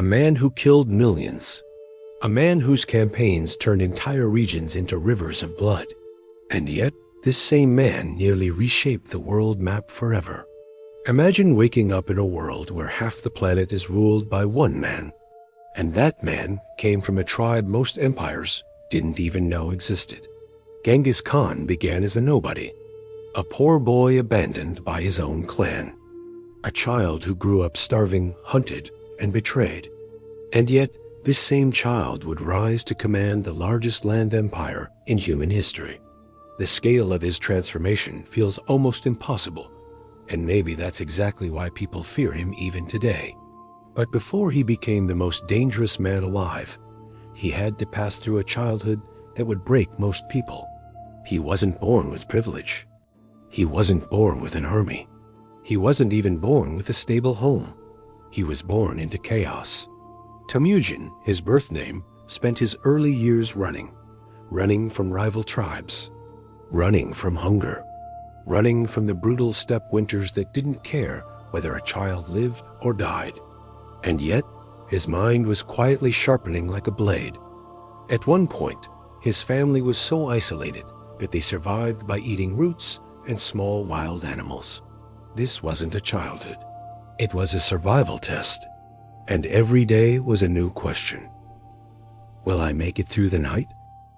A man who killed millions. A man whose campaigns turned entire regions into rivers of blood. And yet, this same man nearly reshaped the world map forever. Imagine waking up in a world where half the planet is ruled by one man. And that man came from a tribe most empires didn't even know existed. Genghis Khan began as a nobody, a poor boy abandoned by his own clan, a child who grew up starving, hunted, and betrayed. And yet, this same child would rise to command the largest land empire in human history. The scale of his transformation feels almost impossible, and maybe that's exactly why people fear him even today. But before he became the most dangerous man alive, he had to pass through a childhood that would break most people. He wasn't born with privilege. He wasn't born with an army. He wasn't even born with a stable home. He was born into chaos. Tamujin, his birth name, spent his early years running from rival tribes, running from hunger, running from the brutal steppe winters that didn't care whether a child lived or died. And yet, his mind was quietly sharpening like a blade. At one point, his family was so isolated that they survived by eating roots and small wild animals. This wasn't a childhood. It was a survival test. And every day was a new question. Will I make it through the night?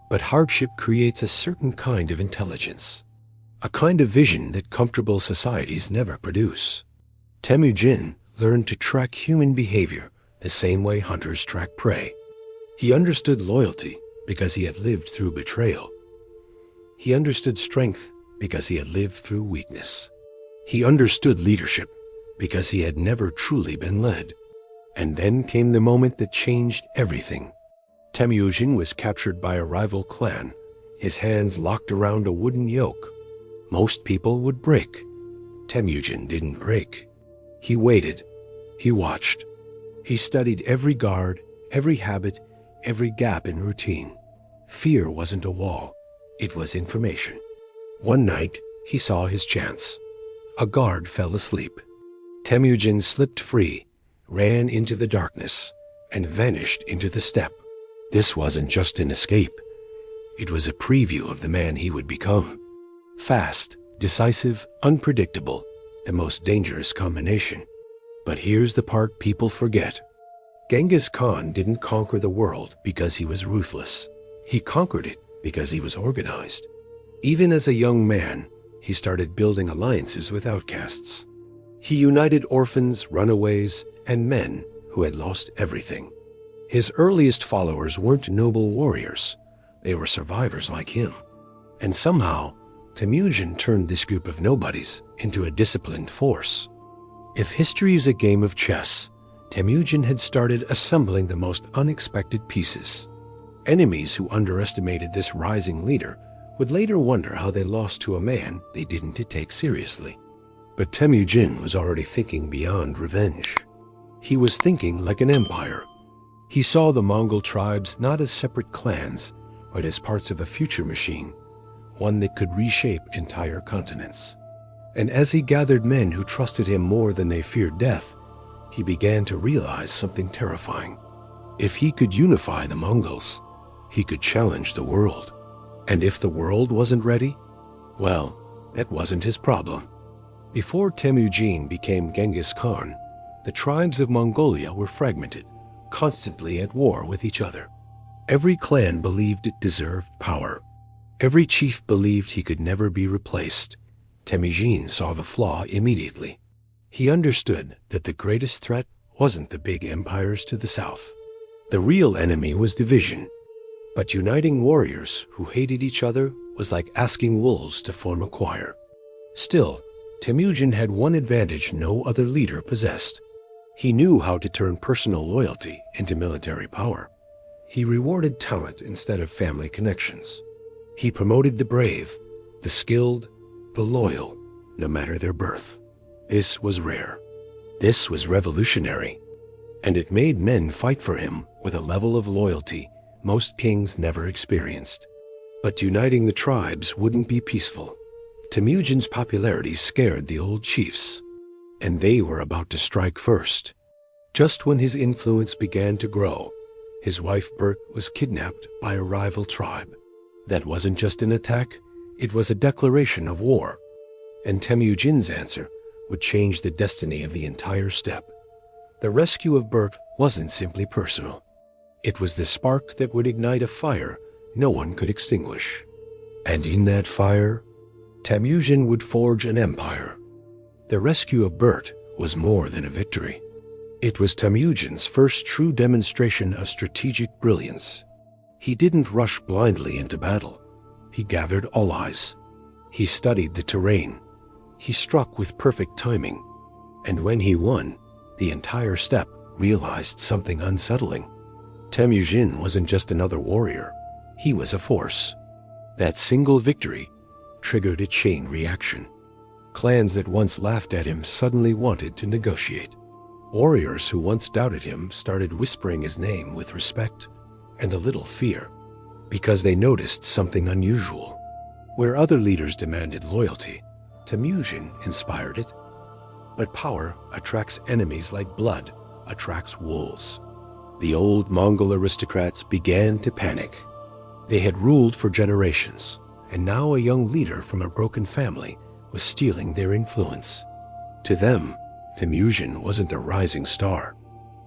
But hardship creates a certain kind of intelligence, a kind of vision that comfortable societies never produce. Tamujin learned to track human behavior the same way hunters track prey. He understood loyalty because he had lived through betrayal. He understood strength because he had lived through weakness. He understood leadership because he had never truly been led. And then came the moment that changed everything. Tamujin was captured by a rival clan, his hands locked around a wooden yoke. Most people would break. Tamujin didn't break. He waited. He watched. He studied every guard, every habit, every gap in routine. Fear wasn't a wall. It was information. One night, he saw his chance. A guard fell asleep. Tamujin slipped free, ran into the darkness, and vanished into the steppe. This wasn't just an escape. It was a preview of the man he would become. Fast, decisive, unpredictable, the most dangerous combination. But here's the part people forget. Genghis Khan didn't conquer the world because he was ruthless. He conquered it because he was organized. Even as a young man, he started building alliances with outcasts. He united orphans, runaways, and men who had lost everything. His earliest followers weren't noble warriors. They were survivors like him. And somehow, Tamujin turned this group of nobodies into a disciplined force. If history is a game of chess, Tamujin had started assembling the most unexpected pieces. Enemies who underestimated this rising leader would later wonder how they lost to a man they didn't take seriously. But Tamujin was already thinking beyond revenge. He was thinking like an empire. He saw the Mongol tribes not as separate clans, but as parts of a future machine, one that could reshape entire continents. And as he gathered men who trusted him more than they feared death, he began to realize something terrifying. If he could unify the Mongols, he could challenge the world. And if the world wasn't ready, well, that wasn't his problem. Before Tamujin became Genghis Khan, the tribes of Mongolia were fragmented, constantly at war with each other. Every clan believed it deserved power. Every chief believed he could never be replaced. Temujin saw the flaw immediately. He understood that the greatest threat wasn't the big empires to the south. The real enemy was division. But uniting warriors who hated each other was like asking wolves to form a choir. Still, Temujin had one advantage no other leader possessed. He knew how to turn personal loyalty into military power. He rewarded talent instead of family connections. He promoted the brave, the skilled, the loyal, no matter their birth. This was rare. This was revolutionary. And it made men fight for him with a level of loyalty most kings never experienced. But uniting the tribes wouldn't be peaceful. Temujin's popularity scared the old chiefs, and they were about to strike first. Just when his influence began to grow, his wife Bert was kidnapped by a rival tribe. That wasn't just an attack, it was a declaration of war. And Temujin's answer would change the destiny of the entire steppe. The rescue of Bert wasn't simply personal. It was the spark that would ignite a fire no one could extinguish. And in that fire, Temujin would forge an empire. The rescue of Bert was more than a victory. It was Temujin's first true demonstration of strategic brilliance. He didn't rush blindly into battle. He gathered allies. He studied the terrain. He struck with perfect timing. And when he won, the entire steppe realized something unsettling. Temujin wasn't just another warrior. He was a force. That single victory triggered a chain reaction. Clans that once laughed at him suddenly wanted to negotiate. Warriors who once doubted him started whispering his name with respect and a little fear, because they noticed something unusual. Where other leaders demanded loyalty, Temujin inspired it. But power attracts enemies like blood attracts wolves. The old Mongol aristocrats began to panic. They had ruled for generations, and now a young leader from a broken family was stealing their influence. To them, Temujin wasn't a rising star.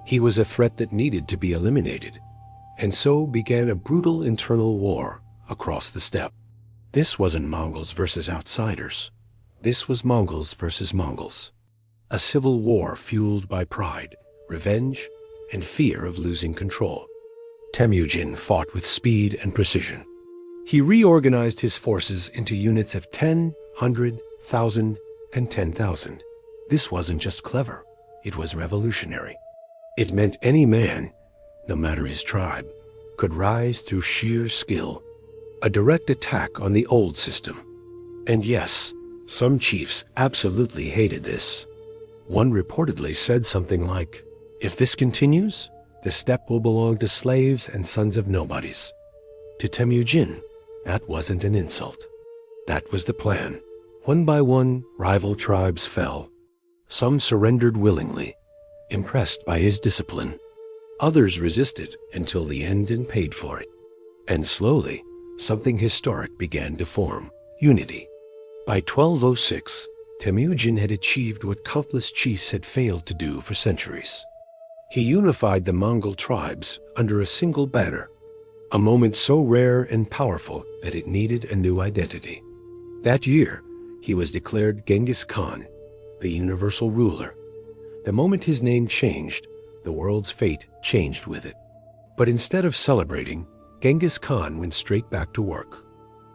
He was a threat that needed to be eliminated, and so began a brutal internal war across the steppe. This wasn't Mongols versus outsiders. This was Mongols versus Mongols. A civil war fueled by pride, revenge, and fear of losing control. Temujin fought with speed and precision. He reorganized his forces into units of 10, 100, 1,000, and 10,000. This wasn't just clever, it was revolutionary. It meant any man, no matter his tribe, could rise through sheer skill. A direct attack on the old system. And yes, some chiefs absolutely hated this. One reportedly said something like, "If this continues, the steppe will belong to slaves and sons of nobodies." To Temujin, that wasn't an insult. That was the plan. One by one, rival tribes fell. Some surrendered willingly, impressed by his discipline. Others resisted until the end and paid for it. And slowly, something historic began to form: unity. By 1206, Temujin had achieved what countless chiefs had failed to do for centuries. He unified the Mongol tribes under a single banner, a moment so rare and powerful that it needed a new identity. That year, he was declared Genghis Khan, the universal ruler. The moment his name changed, the world's fate changed with it. But instead of celebrating, Genghis Khan went straight back to work.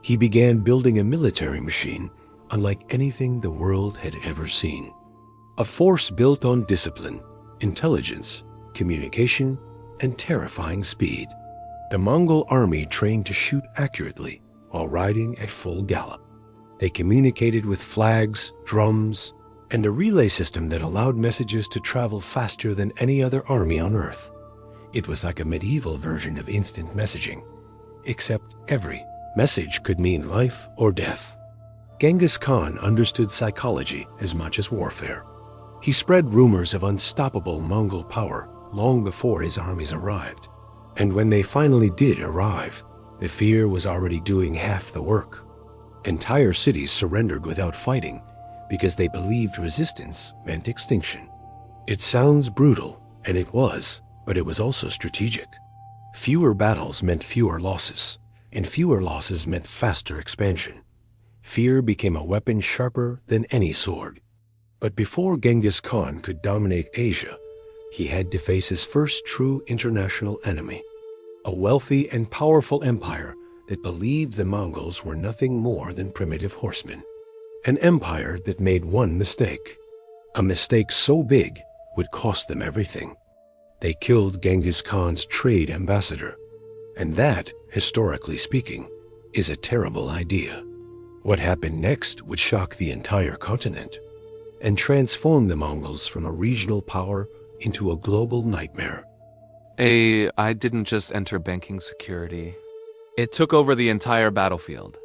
He began building a military machine unlike anything the world had ever seen. A force built on discipline, intelligence, communication, and terrifying speed. The Mongol army trained to shoot accurately while riding at full gallop. They communicated with flags, drums, and a relay system that allowed messages to travel faster than any other army on Earth. It was like a medieval version of instant messaging, except every message could mean life or death. Genghis Khan understood psychology as much as warfare. He spread rumors of unstoppable Mongol power long before his armies arrived. And when they finally did arrive, the fear was already doing half the work. Entire cities surrendered without fighting because they believed resistance meant extinction. It sounds brutal, and it was, but it was also strategic. Fewer battles meant fewer losses, and fewer losses meant faster expansion. Fear became a weapon sharper than any sword. But before Genghis Khan could dominate Asia, he had to face his first true international enemy, a wealthy and powerful empire that believed the Mongols were nothing more than primitive horsemen. An empire that made one mistake. A mistake so big would cost them everything. They killed Genghis Khan's trade ambassador. And that, historically speaking, is a terrible idea. What happened next would shock the entire continent and transform the Mongols from a regional power into a global nightmare. I didn't just enter banking security. It took over the entire battlefield.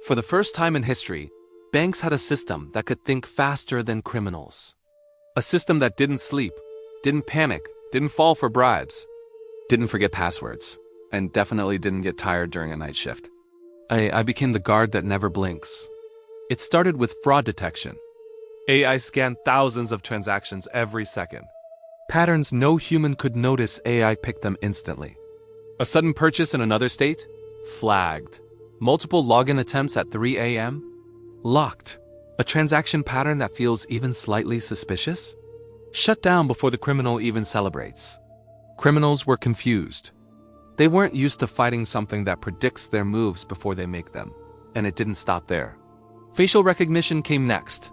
For the first time in history, banks had a system that could think faster than criminals. A system that didn't sleep, didn't panic, didn't fall for bribes, didn't forget passwords, and definitely didn't get tired during a night shift. I became the guard that never blinks. It started with fraud detection. AI scanned thousands of transactions every second. Patterns no human could notice, AI picked them instantly. A sudden purchase in another state? Flagged. Multiple login attempts at 3 a.m.? Locked. A transaction pattern that feels even slightly suspicious? Shut down before the criminal even celebrates. Criminals were confused. They weren't used to fighting something that predicts their moves before they make them. And it didn't stop there. Facial recognition came next.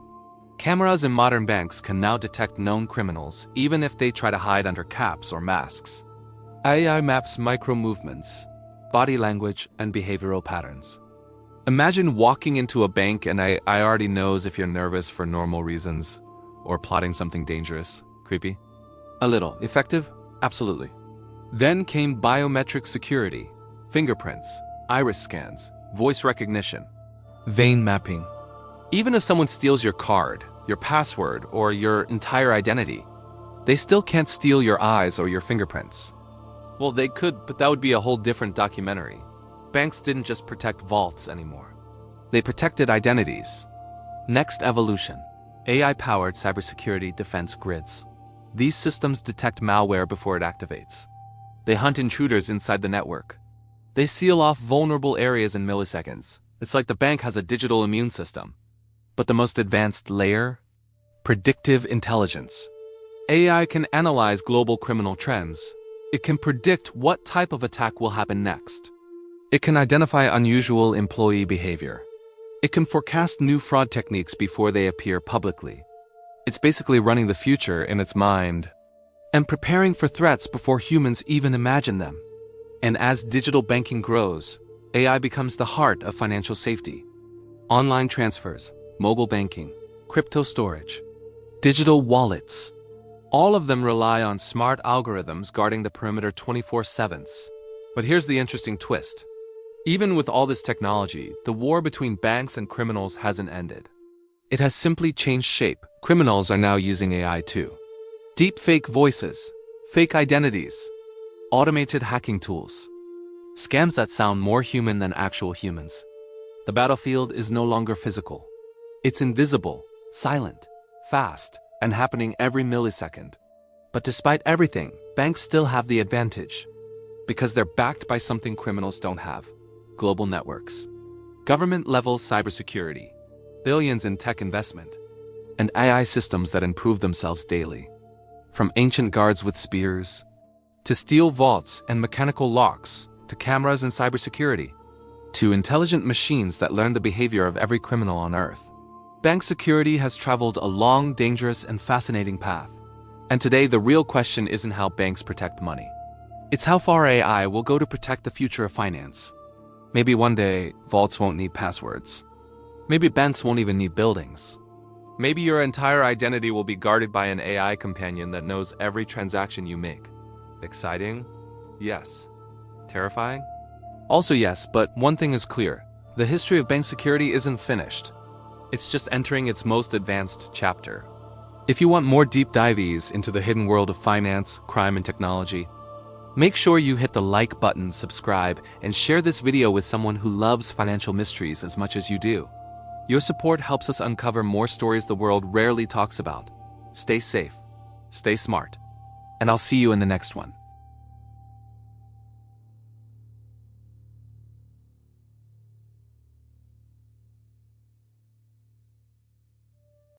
Cameras in modern banks can now detect known criminals, even if they try to hide under caps or masks. AI maps micro-movements, body language, and behavioral patterns. Imagine walking into a bank and I already knows if you're nervous for normal reasons or plotting something dangerous. Creepy? A little. Effective? Absolutely. Then came biometric security, fingerprints, iris scans, voice recognition, vein mapping. Even if someone steals your card, your password, or your entire identity, they still can't steal your eyes or your fingerprints. Well, they could, but that would be a whole different documentary. Banks didn't just protect vaults anymore. They protected identities. Next evolution: AI-powered cybersecurity defense grids. These systems detect malware before it activates. They hunt intruders inside the network. They seal off vulnerable areas in milliseconds. It's like the bank has a digital immune system. But the most advanced layer? Predictive intelligence. AI can analyze global criminal trends. It can predict what type of attack will happen next. It can identify unusual employee behavior. It can forecast new fraud techniques before they appear publicly. It's basically running the future in its mind and preparing for threats before humans even imagine them. And as digital banking grows, AI becomes the heart of financial safety. Online transfers, mobile banking, crypto storage, digital wallets. All of them rely on smart algorithms guarding the perimeter 24/7. But here's the interesting twist. Even with all this technology, the war between banks and criminals hasn't ended. It has simply changed shape. Criminals are now using AI too. Deep fake voices, fake identities, automated hacking tools. Scams that sound more human than actual humans. The battlefield is no longer physical. It's invisible, silent, fast, and happening every millisecond. But despite everything, banks still have the advantage. Because they're backed by something criminals don't have: global networks, government-level cybersecurity, billions in tech investment, and AI systems that improve themselves daily. From ancient guards with spears, to steel vaults and mechanical locks, to cameras and cybersecurity, to intelligent machines that learn the behavior of every criminal on Earth. Bank security has traveled a long, dangerous, and fascinating path. And today, the real question isn't how banks protect money. It's how far AI will go to protect the future of finance. Maybe one day, vaults won't need passwords. Maybe banks won't even need buildings. Maybe your entire identity will be guarded by an AI companion that knows every transaction you make. Exciting? Yes. Terrifying? Also yes, but one thing is clear. The history of bank security isn't finished. It's just entering its most advanced chapter. If you want more deep dives into the hidden world of finance, crime, and technology, make sure you hit the like button, subscribe, and share this video with someone who loves financial mysteries as much as you do. Your support helps us uncover more stories the world rarely talks about. Stay safe, stay smart, and I'll see you in the next one.